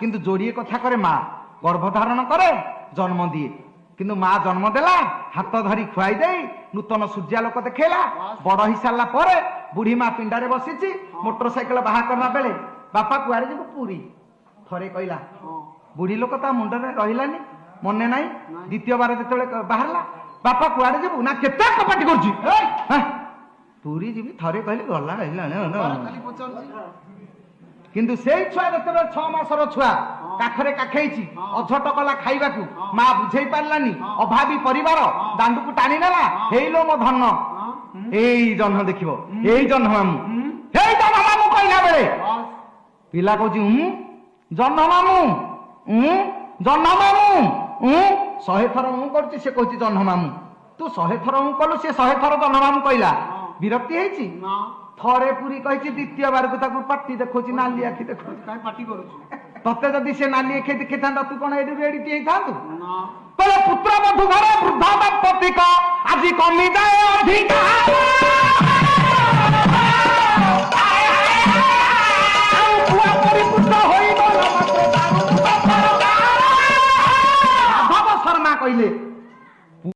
কিন্তু যোড়িয়ে কথা করে মা গর্ভধারণ করে জন্ম দিয়ে কিন্তু মা জন্ম দেলা হাত ধরি খুয়াই দেই নূতন সূর্যালোক দেখেলা বড় হই সারা পরে বুড়ী মা পিଣ୍ଡারে বসিছি মোটর সাইকেল বাହା করা বেলে বাপা কুଆଡେ ଯିବୁ ପୁରୀ ଥରେ କହିଲା ବୁଢୀ ଲୋକ ତା ମୁଣ୍ଡରେ ରହିଲାନି ମନେ ନାହିଁ ଦ୍ୱିତୀୟବାର ଯେତେବେଳେ ବାହାରିଲା ବାପା କୁଆଡେ ଯିବୁ ନା କେତେ କପାଟି କରୁଛି ପୁରୀ ଯିବି ଥରେ କହିଲେ ଗଲା କିନ୍ତୁ ସେଇ ଛୁଆ ଯେତେବେଳେ 6 ମାସର ଛୁଆ କାଖରେ କାଖେଇଛି ଅଝଟ କଲା ଖାଇବାକୁ ମା ବୁଝେଇ ପାରିଲାନି ଅଭାବୀ ପରିବାର ଦାଣ୍ଡକୁ ଟାଣି ନେଲା ହେଇଲୋ ମୋ ଧନ ଏଇ ଜହ୍ନ ଦେଖିବ ଏଇ ଜହ୍ନ ମାମୁଁ ହେଇ ଜହ୍ନ ମାମୁଁ କହିଲା ବେଳେ ପିଲା କହୁଛି ଜହ୍ନ ମାମୁଁ ଜହ୍ନ ମାମୁଁ 100 ଥର କରୁଛି ସେ କହୁଛି ଜହ୍ନ ମାମୁଁ ତୁ 100 ଥର କଲୁ ସେ 100 ଥର ଜହ୍ନ ମାମୁଁ କହିଲା ବିରକ୍ତି ହେଇଛି ଥରେ ପୁରୀ କହିଛି ଦ୍ୱିତୀୟ ବାରକୁ ତାକୁ ପାଟି ଦେଖଉଛି ନାଲି ଆଖି ଦେଖଉଛି ପାଟି କରୁଛୁ ତତେ ଯଦି ସେ ନାଲି ଆଖି ଦେଖିଥାନ୍ତା ତୁ କଣ ଏଠି ଏଡିଟି ହେଇଥାନ୍ତୁ କହିଲେ ପୁତ୍ର ବଧୁ ଘରେ ବୃଦ୍ଧ ଦମ୍ପତିକ ଆଜି କମିଯାଏ ଅଧିକା